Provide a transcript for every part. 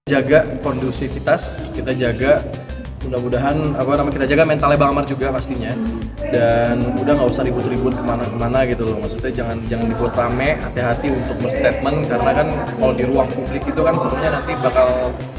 Jaga kondusivitas, kita jaga mudah-mudahan kita jaga mentalnya Bang Amar juga pastinya, dan udah nggak usah ribut-ribut kemana-kemana gitu loh. Maksudnya jangan dibuat rame, hati-hati untuk berstatement karena kan kalau di ruang publik itu kan sebenarnya nanti bakal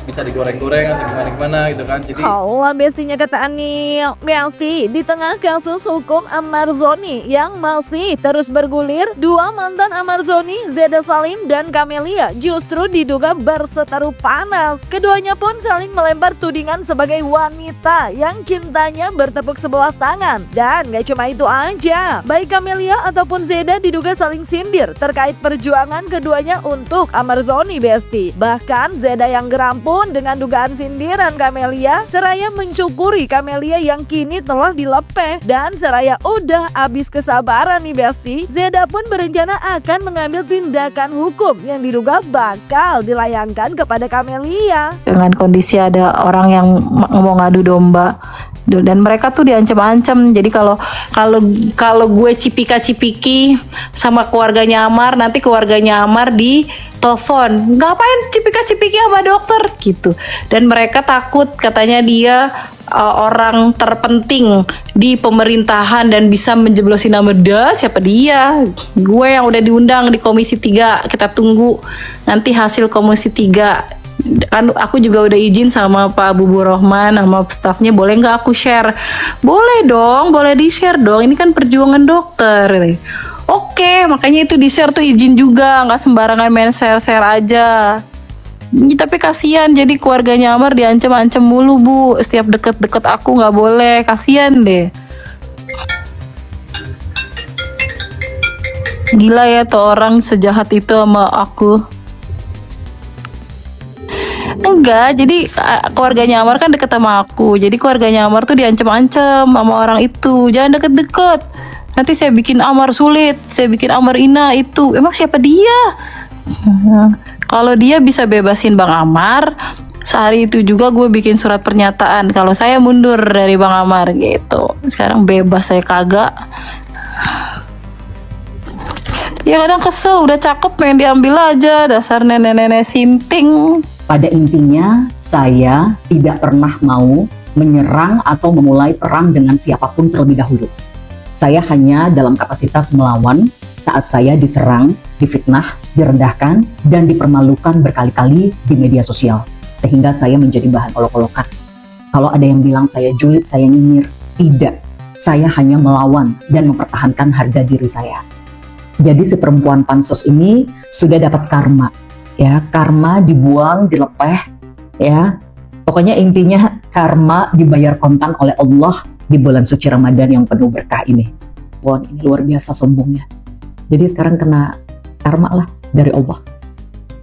bisa digoreng-goreng atau gimana-gimana gitu kan. Jadi Halo bestinya kata Anil. Besti, di tengah kasus hukum Amar Zoni yang masih terus bergulir, dua mantan Amar Zoni, Zeda Salim dan Camelia justru diduga berseteru panas. Keduanya pun saling melempar tudingan sebagai wanita yang cintanya bertepuk sebelah tangan. Dan gak cuma itu aja, baik Camelia ataupun Zeda diduga saling sindir terkait perjuangan keduanya untuk Amar Zoni, Besti. Bahkan Zeda yang geram pun dengan dugaan sindiran Camelia, seraya mensyukuri Camelia yang kini telah dilepeh. Dan seraya udah habis kesabaran nih Besti, Zeda pun berencana akan mengambil tindakan hukum yang diduga bakal dilayangkan kepada Camelia. Dengan kondisi ada orang yang mau ngadu domba dan mereka tuh diancam-ancam. Jadi kalau gue cipika-cipiki sama keluarganya Amar, nanti keluarganya Amar di telepon, ngapain cipika-cipiki sama dokter gitu. Dan mereka takut, katanya dia orang terpenting di pemerintahan dan bisa menjeblosin nama siapa dia. Gue yang udah diundang di Komisi 3, kita tunggu nanti hasil Komisi 3. Kan aku juga udah izin sama Pak Bubu Rohman sama stafnya, boleh nggak aku share? Boleh dong, boleh di share dong, ini kan perjuangan dokter. Oke, makanya itu di share tuh izin juga, nggak sembarangan main share aja. Tapi kasihan, jadi keluarganya Amar diancam-ancam mulu Bu, setiap deket-deket aku nggak boleh, kasihan deh. Gila ya tuh orang sejahat itu sama aku. Enggak, jadi keluarganya Amar kan deket sama aku. Jadi keluarganya Amar tuh diancam-ancam sama orang itu. Jangan deket-deket, nanti saya bikin Amar sulit, saya bikin Amar ina itu. Emang siapa dia? Kalau dia bisa bebasin Bang Amar, sehari itu juga gue bikin surat pernyataan kalau saya mundur dari Bang Amar gitu. Sekarang bebas saya kagak. Ya kadang kesel, udah cakep pengen diambil aja, dasar nenek-nenek sinting. Pada intinya, saya tidak pernah mau menyerang atau memulai perang dengan siapapun terlebih dahulu. Saya hanya dalam kapasitas melawan saat saya diserang, difitnah, direndahkan, dan dipermalukan berkali-kali di media sosial. Sehingga saya menjadi bahan olok-olokan. Kalau ada yang bilang saya julid, saya nyinyir. Tidak, saya hanya melawan dan mempertahankan harga diri saya. Jadi si perempuan pansos ini sudah dapat karma. Ya, karma dibuang, dilepeh, ya. Pokoknya intinya karma dibayar kontan oleh Allah di bulan suci Ramadan yang penuh berkah ini. Wah, ini luar biasa sombongnya. Jadi sekarang kena karma lah dari Allah.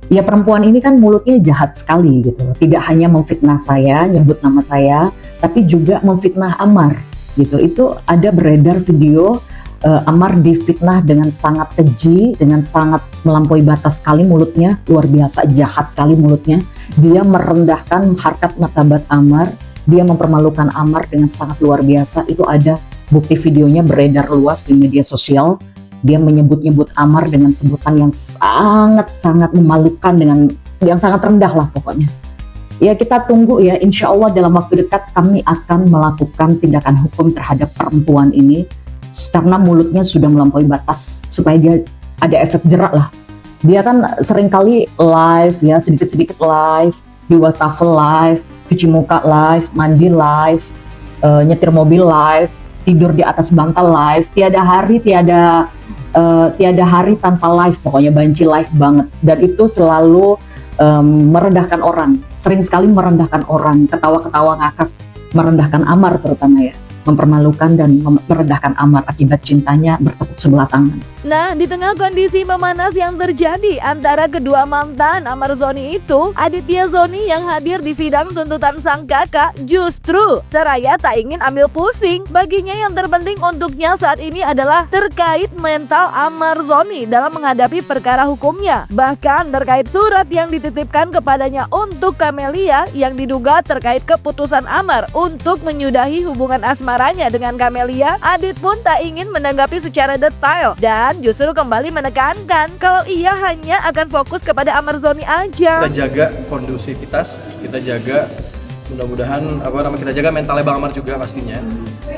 Ya, perempuan ini kan mulutnya jahat sekali gitu. Tidak hanya memfitnah saya, nyebut nama saya, tapi juga memfitnah Amar gitu. Itu ada beredar video Amar difitnah dengan sangat keji, dengan sangat melampaui batas sekali mulutnya, luar biasa jahat sekali mulutnya. Dia merendahkan harkat martabat Amar, dia mempermalukan Amar dengan sangat luar biasa. Itu ada bukti videonya beredar luas di media sosial. Dia menyebut-nyebut Amar dengan sebutan yang sangat-sangat memalukan, dengan yang sangat rendah lah pokoknya. Ya kita tunggu ya, insya Allah dalam waktu dekat kami akan melakukan tindakan hukum terhadap perempuan ini. Karena mulutnya sudah melampaui batas, supaya dia ada efek jerak lah. Dia kan seringkali live ya, sedikit-sedikit live, di wastafel live, cuci muka live, mandi live, nyetir mobil live, tidur di atas bantal live, tiada hari tanpa live, pokoknya banci live banget. Dan itu selalu merendahkan orang, sering sekali merendahkan orang, ketawa-ketawa ngakak, merendahkan Amar terutama ya. Mempermalukan dan merendahkan Amar akibat cintanya bertepuk sebelah tangan. Nah, di tengah kondisi memanas yang terjadi antara kedua mantan Amar Zoni itu, Aditya Zoni yang hadir di sidang tuntutan sang kakak justru seraya tak ingin ambil pusing. Baginya yang terpenting untuknya saat ini adalah terkait mental Amar Zoni dalam menghadapi perkara hukumnya. Bahkan terkait surat yang dititipkan kepadanya untuk Camelia yang diduga terkait keputusan Amar untuk menyudahi hubungan asmara asmaranya dengan Camelia, Adit pun tak ingin menanggapi secara detail dan justru kembali menekankan kalau ia hanya akan fokus kepada Amarzoni aja. Kita jaga kondusivitas, kita jaga mudah-mudahan kita jaga mentalnya Bang Amar juga pastinya,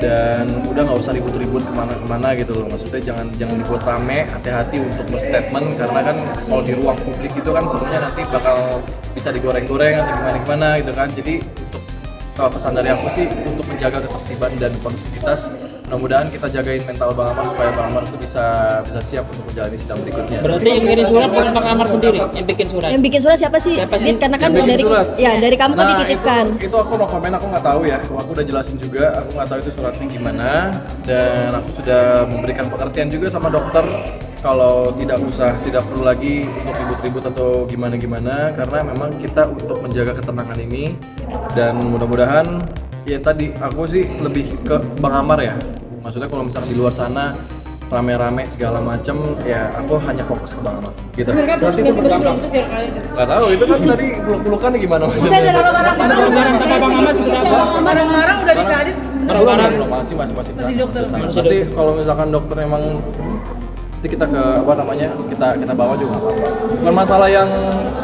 dan udah nggak usah ribut-ribut kemana-mana gitu loh. Maksudnya jangan dibuat rame, hati-hati untuk berstatement karena kan kalau di ruang publik itu kan semuanya nanti bakal bisa digoreng-goreng atau gimana-gimana gitu kan. Jadi untuk kalau pesan dari aku sih untuk menjaga ketertiban dan kondusivitas, mudah-mudahan kita jagain mental Bang Amar supaya Bang Amar itu bisa siap untuk menjalani sidang berikutnya. Berarti yang ngirim surat bukan Bang Amar sendiri yang bikin surat? Yang bikin surat siapa sih? Siapa sih? Karena kan Yang bikin dari surat? dari kamu kan dititipkan. Itu aku no komen, aku nggak tahu ya. Aku udah jelasin juga, aku nggak tahu itu suratnya gimana, dan aku sudah memberikan pengertian juga sama dokter kalau tidak perlu lagi untuk ribut-ribut atau gimana-gimana, karena memang kita untuk menjaga ketenangan ini, dan mudah-mudahan ya tadi aku sih lebih ke Bang Amar ya. Maksudnya kalau misalnya di luar sana rame-rame segala macem, ya aku hanya fokus ke Bang Amar gitu. Berarti itu berdampak. Nggak tahu itu kan tadi peluk-pelukannya gimana maksudnya? Barang tanpa Bang Amar seperti apa? Barang-barang udah dikadit. Barang-barang masih Masih dokter. Nanti kalau misalkan dokter emang nanti kita ke kita bawa juga nggak apa-apa. Bukan masalah yang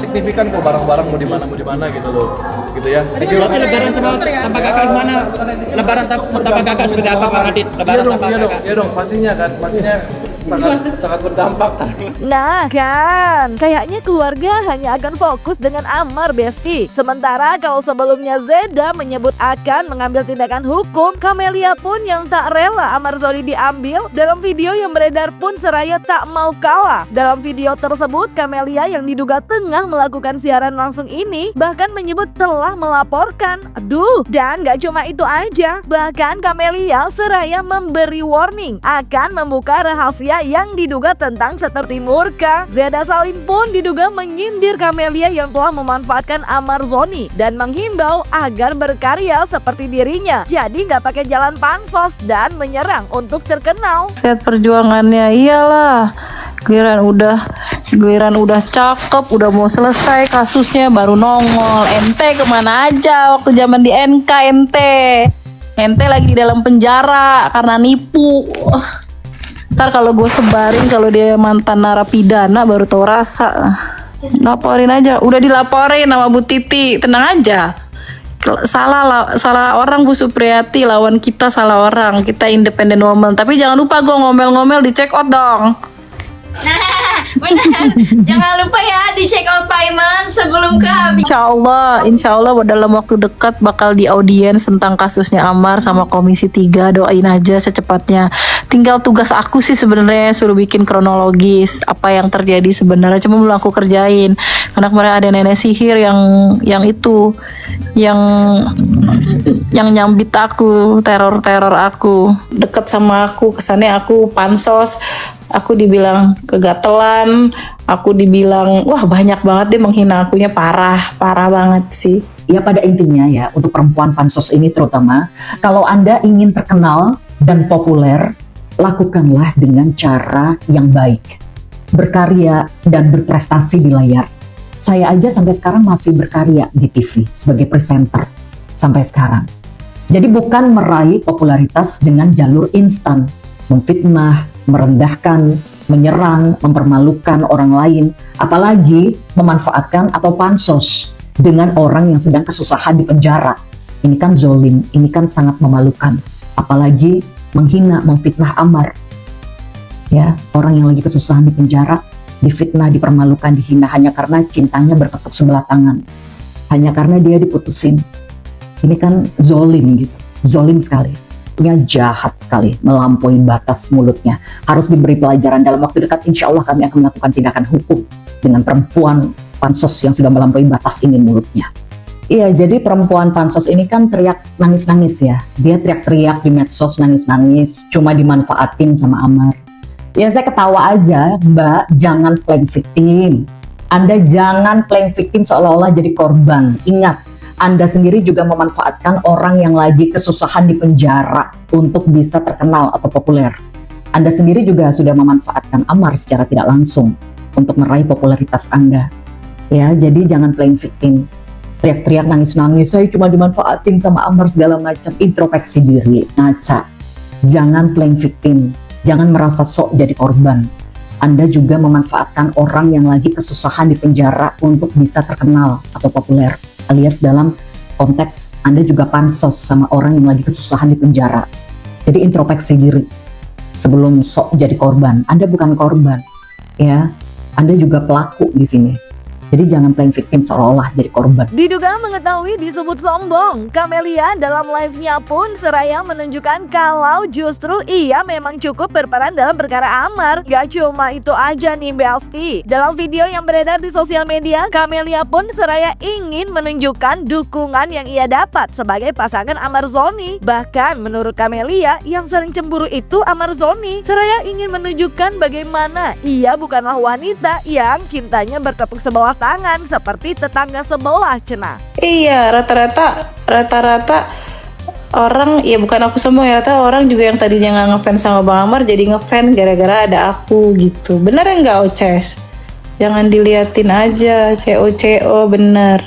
signifikan kok, barang-barang mau di mana gitu loh, gitu ya. Berarti lebaran sama tanpa kakak gimana? Lebaran tanpa kakak seperti apa Bang Adit? Lebaran tanpa kakak? Iya dong, pastinya sangat berdampak. Nah kan, kayaknya keluarga hanya akan fokus dengan Amar, Besti. Sementara kalau sebelumnya Zeda menyebut akan mengambil tindakan hukum, Camelia pun yang tak rela Amarzoni diambil. Dalam video yang beredar pun seraya tak mau kalah. Dalam video tersebut, Camelia yang diduga tengah melakukan siaran langsung ini bahkan menyebut telah melaporkan. Aduh, dan gak cuma itu aja, bahkan Camelia seraya memberi warning akan membuka rahasia yang diduga tentang seperti murka. Zeda Salim pun diduga menyindir Camelia yang telah memanfaatkan Amarzoni dan menghimbau agar berkarya seperti dirinya, jadi nggak pakai jalan pansos dan menyerang untuk terkenal. Lihat perjuangannya, iyalah. Giliran udah cakep, udah mau selesai kasusnya baru nongol. Ente kemana aja waktu zaman di NK ente lagi di dalam penjara karena nipu. Ntar kalau gue sebarin kalau dia mantan narapidana baru tahu rasa. Laporin aja, udah dilaporin sama Bu Titi, tenang aja. Salah orang Bu Supriyati, lawan kita salah orang, kita independen woman. Tapi jangan lupa gue ngomel-ngomel di check out dong. Benar. Jangan lupa ya di check out payment sebelum kehabis. Insya Allah dalam waktu dekat bakal di audiens tentang kasusnya Amar sama Komisi 3. Doain aja secepatnya. Tinggal tugas aku sih sebenarnya suruh bikin kronologis apa yang terjadi sebenarnya, cuma belum aku kerjain karena kemarin ada nenek sihir yang nyambit aku, teror aku, deket sama aku, kesannya aku pansos. Aku dibilang kegatelan, aku dibilang wah banyak banget deh menghina akunya, parah banget sih. Ya pada intinya ya, untuk perempuan pansos ini terutama, kalau Anda ingin terkenal dan populer, lakukanlah dengan cara yang baik. Berkarya dan berprestasi di layar. Saya aja sampai sekarang masih berkarya di TV sebagai presenter sampai sekarang. Jadi bukan meraih popularitas dengan jalur instan, memfitnah, merendahkan, menyerang, mempermalukan orang lain, apalagi memanfaatkan atau pansos dengan orang yang sedang kesusahan di penjara. Ini kan zolim, ini kan sangat memalukan. Apalagi menghina, memfitnah Amar. Ya, orang yang lagi kesusahan di penjara, difitnah, dipermalukan, dihina hanya karena cintanya bertepuk sebelah tangan. Hanya karena dia diputusin. Ini kan zolim gitu, zolim sekali. Jahat sekali, melampaui batas mulutnya. Harus diberi pelajaran. Dalam waktu dekat insya Allah kami akan melakukan tindakan hukum dengan perempuan pansos yang sudah melampaui batas ini mulutnya. Iya, jadi perempuan pansos ini kan teriak nangis-nangis ya. Dia teriak-teriak di medsos, nangis-nangis, cuma dimanfaatin sama Amar. Ya saya ketawa aja, Mbak, jangan playing victim. Anda jangan playing victim seolah-olah jadi korban. Ingat, Anda sendiri juga memanfaatkan orang yang lagi kesusahan di penjara untuk bisa terkenal atau populer. Anda sendiri juga sudah memanfaatkan Amar secara tidak langsung untuk meraih popularitas Anda. Ya, jadi jangan playing victim. teriak-teriak, nangis-nangis, saya cuma dimanfaatin sama Amar segala macam. Introspeksi diri, ngaca. Jangan playing victim, jangan merasa sok jadi korban. Anda juga memanfaatkan orang yang lagi kesusahan di penjara untuk bisa terkenal atau populer. Alias dalam konteks Anda juga pansos sama orang yang lagi kesusahan di penjara. Jadi introspeksi diri sebelum sok jadi korban. Anda bukan korban, ya. Anda juga pelaku di sini. Jadi jangan playing victim seolah-olah jadi korban. Diduga mengetahui disebut sombong, Camelia dalam live-nya pun seraya menunjukkan kalau justru ia memang cukup berperan dalam perkara Amar. Gak cuma itu aja nih Besti. Dalam video yang beredar di sosial media, Camelia pun seraya ingin menunjukkan dukungan yang ia dapat sebagai pasangan Amar Zoni. Bahkan menurut Camelia, yang sering cemburu itu Amar Zoni. Seraya ingin menunjukkan bagaimana ia bukanlah wanita yang cintanya bertepuk sebelah tangan seperti tetangga sebelah cenah. Iya, rata-rata orang, ya bukan aku semua ya, rata orang juga yang tadinya nggak ngefans sama Bang Amar jadi ngefans gara-gara ada aku gitu. Bener ya nggak Oces? Jangan diliatin aja, CO bener.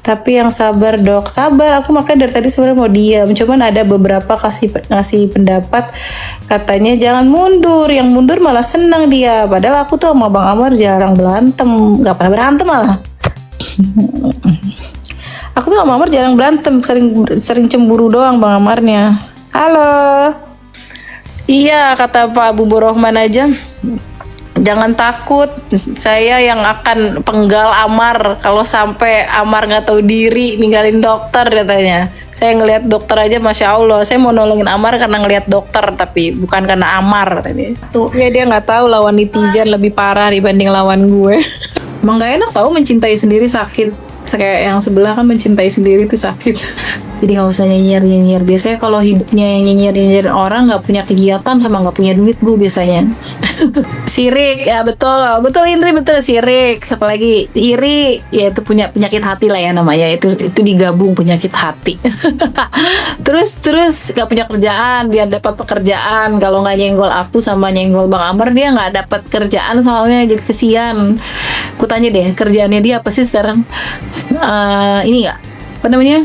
Tapi yang sabar dok, sabar. Aku makanya dari tadi sebenarnya mau diam. Cuman ada beberapa ngasih pendapat, katanya jangan mundur. Yang mundur malah senang dia. Padahal aku tuh sama Bang Amar jarang berantem, nggak pernah berantem malah. Aku tuh sama Amar jarang berantem, sering cemburu doang Bang Amarnya. Halo. Iya kata Pak Bubur Rohman aja. Jangan takut, saya yang akan penggal Amar kalau sampai Amar nggak tahu diri ninggalin dokter katanya. Saya ngelihat dokter aja, masya Allah. Saya mau nolongin Amar karena ngelihat dokter, tapi bukan karena Amar tadi. Tuh, ya dia nggak tahu lawan netizen lebih parah dibanding lawan gue. Emang nggak enak tahu mencintai sendiri sakit. Kayak yang sebelah kan mencintai sendiri tuh sakit. Jadi nggak usah nyinyir. Biasanya kalau hidupnya yang nyinyir orang nggak punya kegiatan sama nggak punya duit bu biasanya. Sirik ya betul Indri, betul sirik. Satu lagi iri, ya itu punya penyakit hati lah ya namanya. Itu digabung penyakit hati. terus nggak punya kerjaan, biar dapat pekerjaan. Kalau nggak nyenggol aku sama nyenggol Bang Amar, dia nggak dapat kerjaan soalnya, jadi kesian. Ku tanya deh, kerjaannya dia apa sih sekarang? Ini nggak apa namanya,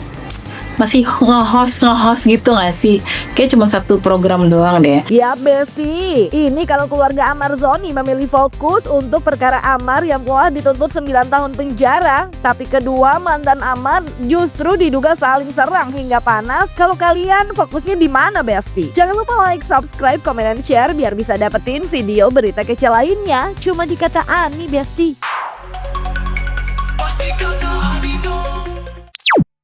masih nge-host gitu gak sih? Kayak cuma satu program doang deh. Ya Besti, ini kalau keluarga Amar Zoni memilih fokus untuk perkara Amar yang telah dituntut 9 tahun penjara. Tapi kedua mantan Amar justru diduga saling serang hingga panas. Kalau kalian fokusnya di mana Besti? Jangan lupa like, subscribe, komen, dan share biar bisa dapetin video berita kece lainnya. Cuma di Kata Ani Besti.